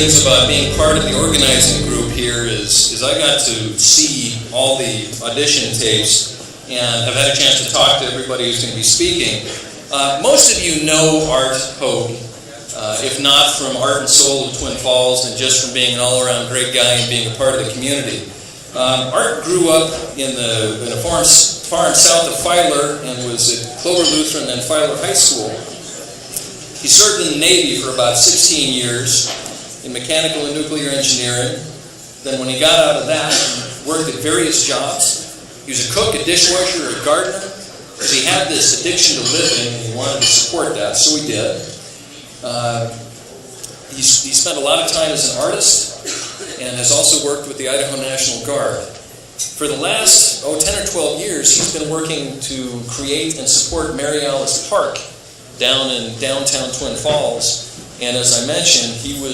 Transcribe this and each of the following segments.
things about being part of the organizing group here is I got to see all the audition tapes and have had a chance to talk to everybody who's going to be speaking. Most of you know Art Hoag, if not from Art and Soul of Twin Falls and just from being an all-around great guy and being a part of the community. Art grew up in a farm south of Filer and was at Clover Lutheran and then Filer High School. He served in the Navy for about 16 years in mechanical and nuclear engineering. Then when he got out of that, he worked at various jobs. He was a cook, a dishwasher, a gardener, because he had this addiction to living and he wanted to support that, so he did. He spent a lot of time as an artist and has also worked with the Idaho National Guard. For the last 10 or 12 years, he's been working to create and support Mary Alice Park down in downtown Twin Falls. And as I mentioned, he and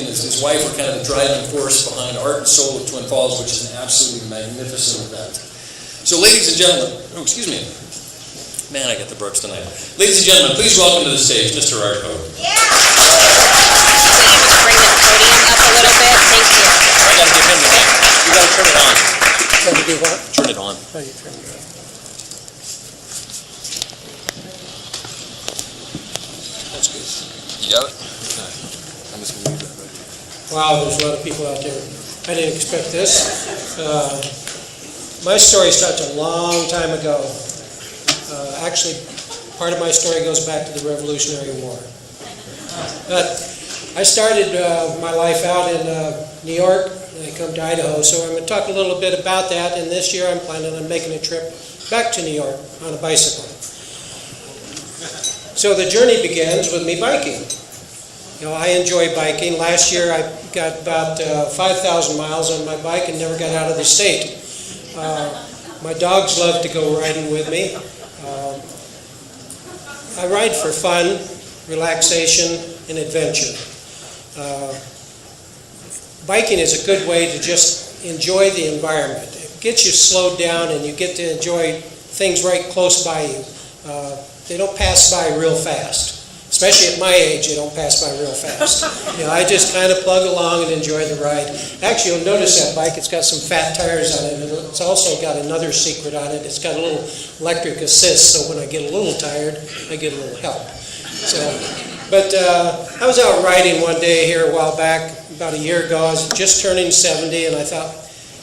his wife were kind of the driving force behind Art and Soul of Twin Falls, which is an absolutely magnificent event. So ladies and gentlemen, excuse me. Man, I got the Brooks tonight. Ladies and gentlemen, please welcome to the stage Mr. Art Hoag. Yeah! Can you just bring the podium up a little bit? Thank you. I got to give him the mic. You got to turn it on. Trying to do what? Turn it on. Oh, you turn it on. That's good. You got it? I'm just going to leave that right there. Wow, there's a lot of people out there. I didn't expect this. My story starts a long time ago. Actually, part of my story goes back to the Revolutionary War. But I started my life out in New York, and I come to Idaho, so I'm going to talk a little bit about that, and this year I'm planning on making a trip back to New York on a bicycle. So the journey begins with me biking. You know, I enjoy biking. Last year I got about 5,000 miles on my bike and never got out of the state. My dogs love to go riding with me. I ride for fun, relaxation, and adventure. Biking is a good way to just enjoy the environment. It gets you slowed down and you get to enjoy things right close by you. They don't pass by real fast. Especially at my age, they don't pass by real fast. You know, I just kind of plug along and enjoy the ride. Actually, you'll notice that bike, it's got some fat tires on it. It's also got another secret on it. It's got a little electric assist, so when I get a little tired, I get a little help. But I was out riding one day here a while back, about a year ago. I was just turning 70, and I thought,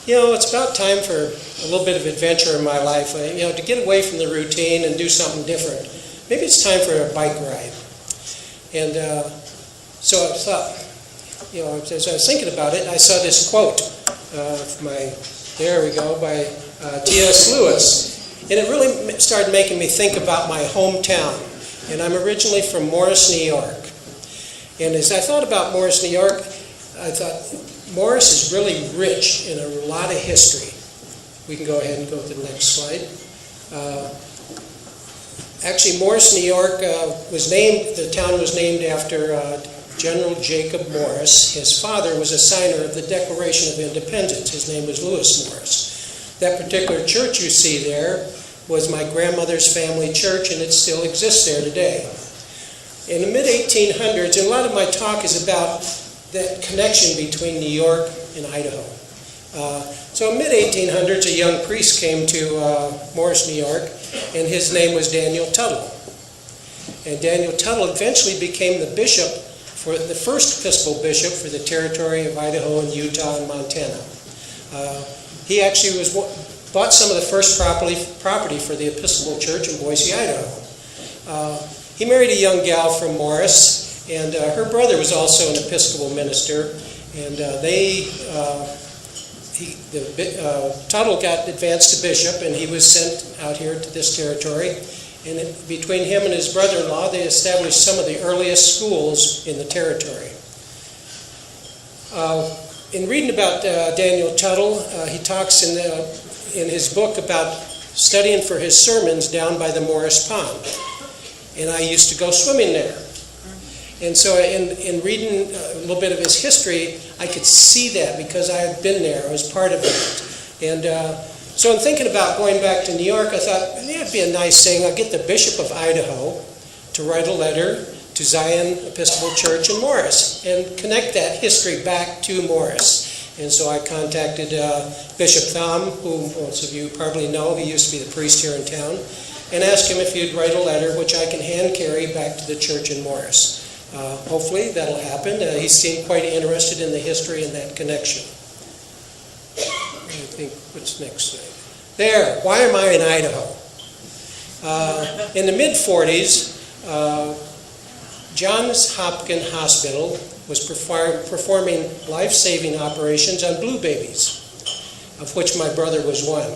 you know, it's about time for a little bit of adventure in my life. You know, to get away from the routine and do something different. Maybe it's time for a bike ride. And so I thought, you know, as I was thinking about it, I saw this quote by T.S. Lewis. And it really started making me think about my hometown. And I'm originally from Morris, New York. And as I thought about Morris, New York, I thought Morris is really rich in a lot of history. We can go ahead and go to the next slide. Actually, Morris, New York the town was named after General Jacob Morris. His father was a signer of the Declaration of Independence. His name was Lewis Morris. That particular church you see there was my grandmother's family church, and it still exists there today. In the mid-1800s, and a lot of my talk is about that connection between New York and Idaho. So in mid-1800s, a young priest came to Morris, New York, and his name was Daniel Tuttle. And Daniel Tuttle eventually became the first Episcopal bishop for the territory of Idaho and Utah and Montana. He actually bought some of the first property for the Episcopal Church in Boise, Idaho. He married a young gal from Morris, and her brother was also an Episcopal minister, and Tuttle got advanced to bishop, and he was sent out here to this territory. And between him and his brother-in-law, they established some of the earliest schools in the territory. In reading about Daniel Tuttle, he talks in his book about studying for his sermons down by the Morris Pond. And I used to go swimming there. And so in reading a little bit of his history, I could see that because I had been there. I was part of it. And so in thinking about going back to New York, I thought, yeah, it'd be a nice thing. I'll get the Bishop of Idaho to write a letter to to Zion Episcopal Church in Morris and connect that history back to Morris. And so I contacted Bishop Thom, who most of you probably know. He used to be the priest here in town, and asked him if he'd write a letter which I can hand carry back to the church in Morris. Hopefully that'll happen. He seemed quite interested in the history and that connection. I think, what's next slide? There, why am I in Idaho? In the mid-40s, Johns Hopkins Hospital was performing life-saving operations on blue babies, of which my brother was one.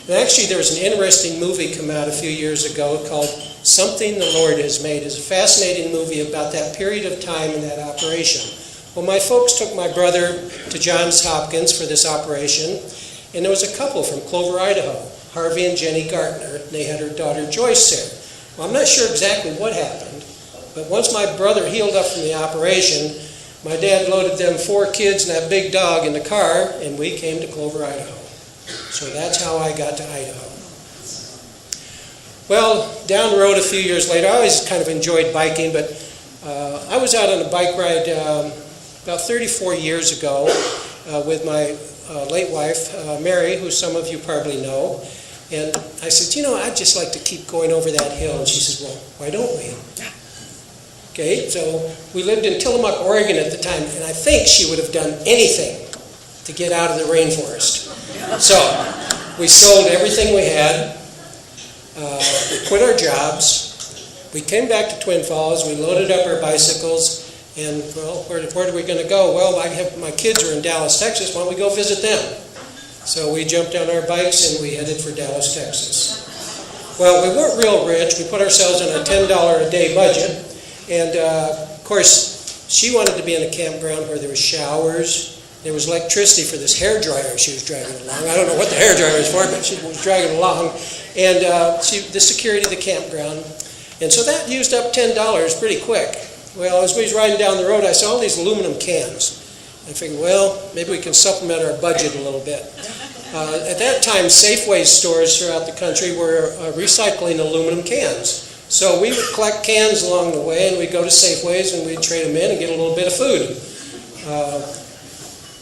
And actually, there was an interesting movie come out a few years ago called Something the Lord Has Made. It's a fascinating movie about that period of time in that operation. Well, my folks took my brother to Johns Hopkins for this operation, and there was a couple from Clover, Idaho, Harvey and Jenny Gartner, and they had her daughter Joyce there. Well, I'm not sure exactly what happened, but once my brother healed up from the operation, my dad loaded them 4 kids and that big dog in the car, and we came to Clover, Idaho. So that's how I got to Idaho. Well, down the road a few years later, I always kind of enjoyed biking, but I was out on a bike ride about 34 years ago with my late wife, Mary, who some of you probably know. And I said, I'd just like to keep going over that hill. And she says, well, why don't we? Okay, so we lived in Tillamook, Oregon at the time, and I think she would have done anything to get out of the rainforest. So we sold everything we had. We quit our jobs. We came back to Twin Falls. We loaded up our bicycles. And, well, where are we going to go? Well, my kids are in Dallas, Texas. Why don't we go visit them? So we jumped on our bikes and we headed for Dallas, Texas. Well, we weren't real rich. We put ourselves on a $10 a day budget. And, of course, she wanted to be in a campground where there was showers. There was electricity for this hair dryer she was dragging along. I don't know what the hair dryer was for, but she was dragging along. And the security of the campground. And so that used up $10 pretty quick. Well, as we was riding down the road, I saw all these aluminum cans. I figured, well, maybe we can supplement our budget a little bit. At that time, Safeway stores throughout the country were recycling aluminum cans. So we would collect cans along the way, and we'd go to Safeways, and we'd trade them in and get a little bit of food.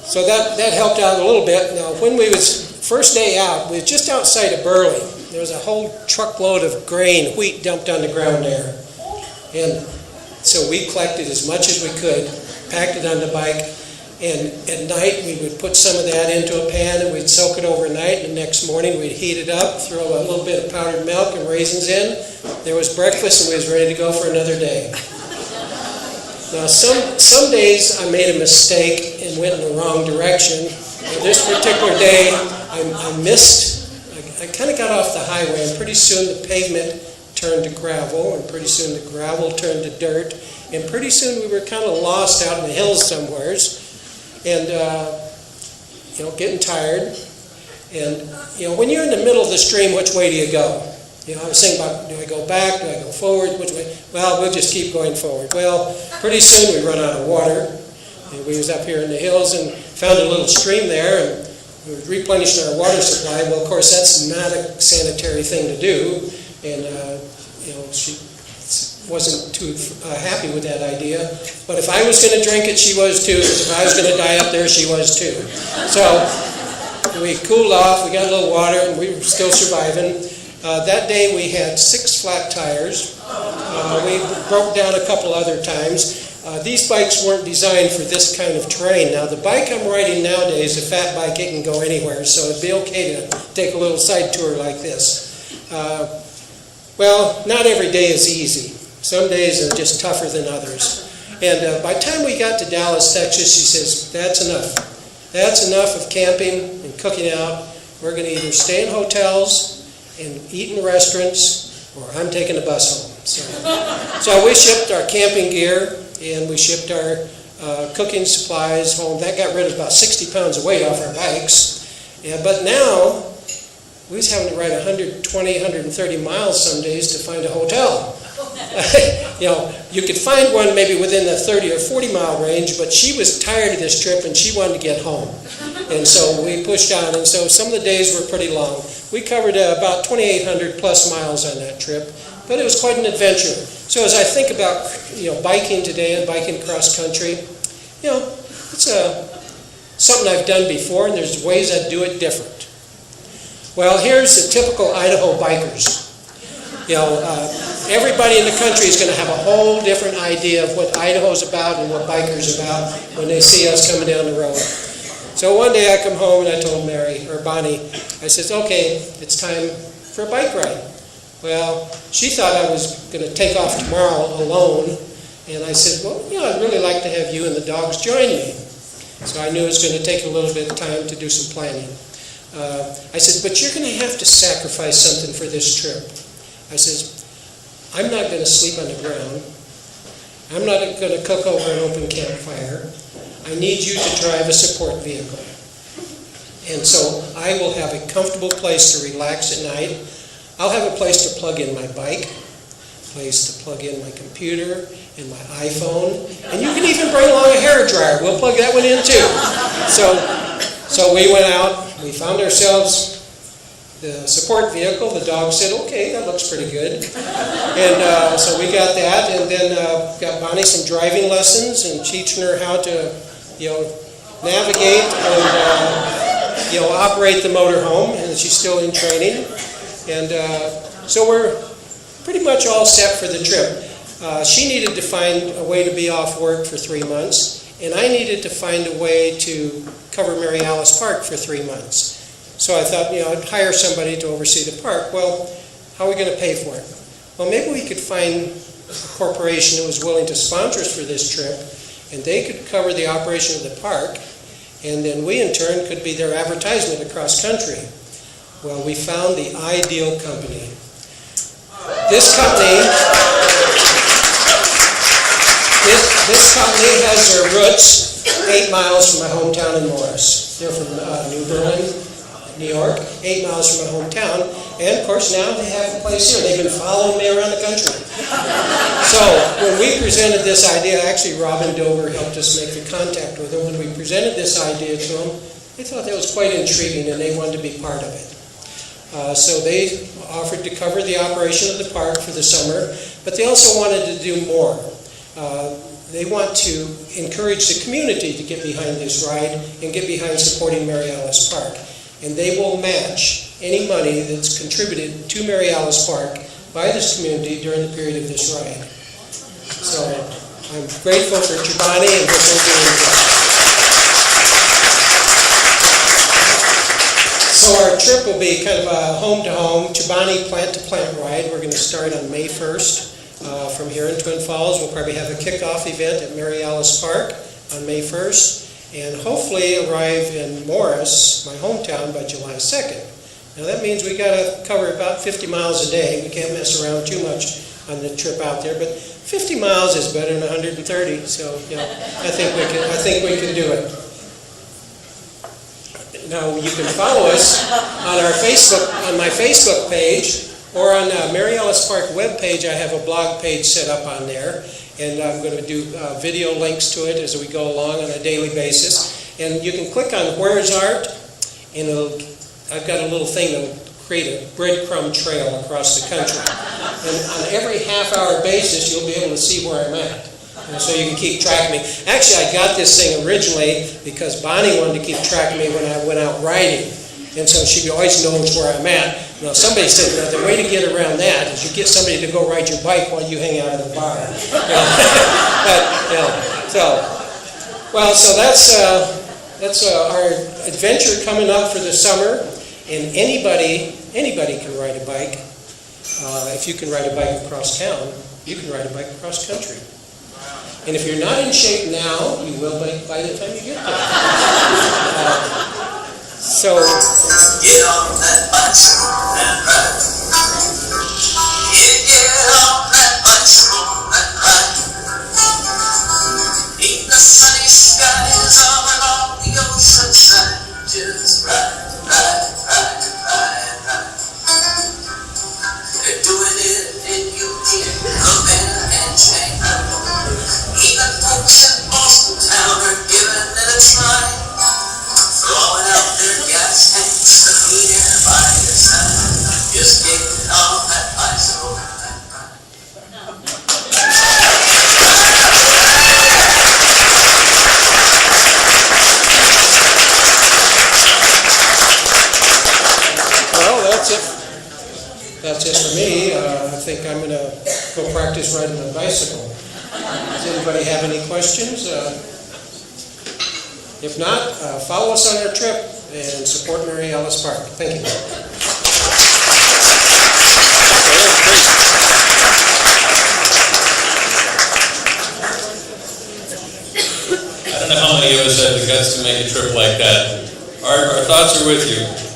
So that helped out a little bit. Now, when we was first day out, we was just outside of Burley. There was a whole truckload of grain, wheat dumped on the ground there. And so we collected as much as we could, packed it on the bike, and at night we would put some of that into a pan and we'd soak it overnight, and the next morning we'd heat it up, throw a little bit of powdered milk and raisins in. There was breakfast and we was ready to go for another day. Now some days I made a mistake and went in the wrong direction. This particular day I missed. I kind of got off the highway, and pretty soon the pavement turned to gravel, and pretty soon the gravel turned to dirt, and pretty soon we were kind of lost out in the hills somewheres, and getting tired. And when you're in the middle of the stream, which way do you go? I was thinking about, do I go back, do I go forward, which way? Well, we'll just keep going forward. Well, pretty soon we run out of water, and we was up here in the hills and found a little stream there, and we were replenishing our water supply. Well, of course, that's not a sanitary thing to do, and she wasn't too happy with that idea. But if I was going to drink it, she was too. If I was going to die up there, she was too. So we cooled off, we got a little water, and we were still surviving. That day we had 6 flat tires. We broke down a couple other times. These bikes weren't designed for this kind of terrain. Now, the bike I'm riding nowadays, a fat bike, it can go anywhere, so it'd be okay to take a little side tour like this. Well, not every day is easy. Some days are just tougher than others. And by the time we got to Dallas, Texas, she says, that's enough. That's enough of camping and cooking out. We're going to either stay in hotels and eat in restaurants, or I'm taking a bus home. So we shipped our camping gear, and we shipped our cooking supplies home. That got rid of about 60 pounds of weight off our bikes. But now, we was having to ride 120, 130 miles some days to find a hotel. You could find one maybe within the 30 or 40 mile range, but she was tired of this trip and she wanted to get home. And so we pushed on, and so some of the days were pretty long. We covered about 2,800 plus miles on that trip, but it was quite an adventure. So as I think about biking today and biking cross country, it's something I've done before, and there's ways I'd do it different. Well, here's the typical Idaho bikers. Everybody in the country is going to have a whole different idea of what Idaho's about and what bikers about when they see us coming down the road. So one day I come home and I told Bonnie, I said, okay, it's time for a bike ride. Well, she thought I was going to take off tomorrow alone, and I said, well, I'd really like to have you and the dogs join me. So I knew it was going to take a little bit of time to do some planning. I said, but you're going to have to sacrifice something for this trip. I said, I'm not going to sleep on the ground. I'm not going to cook over an open campfire. I need you to drive a support vehicle. And so I will have a comfortable place to relax at night. I'll have a place to plug in my bike, a place to plug in my computer and my iPhone, and you can even bring along a hair dryer. We'll plug that one in too. So we went out, we found ourselves the support vehicle. The dog said, okay, that looks pretty good. And so we got that, and then got Bonnie some driving lessons and teaching her how to navigate and operate the motorhome, and she's still in training. And so we're pretty much all set for the trip. She needed to find a way to be off work for 3 months, and I needed to find a way to cover Mary Alice Park for 3 months. So I thought, I'd hire somebody to oversee the park. Well, how are we going to pay for it? Well, maybe we could find a corporation that was willing to sponsor us for this trip, and they could cover the operation of the park, and then we in turn could be their advertisement across country. Well, we found the ideal company. This company has their roots 8 miles from my hometown in Morris. They're from New Berlin, New York, 8 miles from my hometown. And of course now they have a place here. They've been following me around the country. So when we presented this idea, actually Robin Dover helped us make the contact with them. When we presented this idea to them, they thought that was quite intriguing and they wanted to be part of it. So they offered to cover the operation of the park for the summer, but they also wanted to do more. They want to encourage the community to get behind this ride and get behind supporting Mary Alice Park. And they will match any money that's contributed to Mary Alice Park by this community during the period of this ride. So I'm grateful for Chobani and what they're doing. So our trip will be kind of a home-to-home, Chobani plant-to-plant ride. We're going to start on May 1st from here in Twin Falls. We'll probably have a kickoff event at Mary Alice Park on May 1st. And hopefully arrive in Morris, my hometown, by July 2nd. Now that means we got to cover about 50 miles a day. We can't mess around too much on the trip out there, but 50 miles is better than 130. So I think we can do it. Now you can follow us on my Facebook page, or on Mary Alice Park webpage. I have a blog page set up on there. And I'm going to do video links to it as we go along on a daily basis. And you can click on Where's Art, and I've got a little thing that will create a breadcrumb trail across the country. And on every half-hour basis, you'll be able to see where I'm at. And so you can keep track of me. Actually, I got this thing originally because Bonnie wanted to keep track of me when I went out riding. And so she always knows where I'm at. Now, somebody said, the way to get around that is you get somebody to go ride your bike while you hang out at the bar. So that's our adventure coming up for the summer. And anybody can ride a bike. If you can ride a bike across town, you can ride a bike across country. And if you're not in shape now, you will by the time you get there. So get on that bicycle and ride. Get on that bicycle and ride. In the sunny skies all along the ocean side, just ride, ride, ride, ride, ride. They're doing it in Union, Havana, and Shanghai. Even folks in Boston town are giving it a try. Blowing I'm going to go practice riding my bicycle. Does anybody have any questions? If not, follow us on our trip and support Mary Ellis Park. Thank you. I don't know how many of us have the guts to make a trip like that. Our thoughts are with you.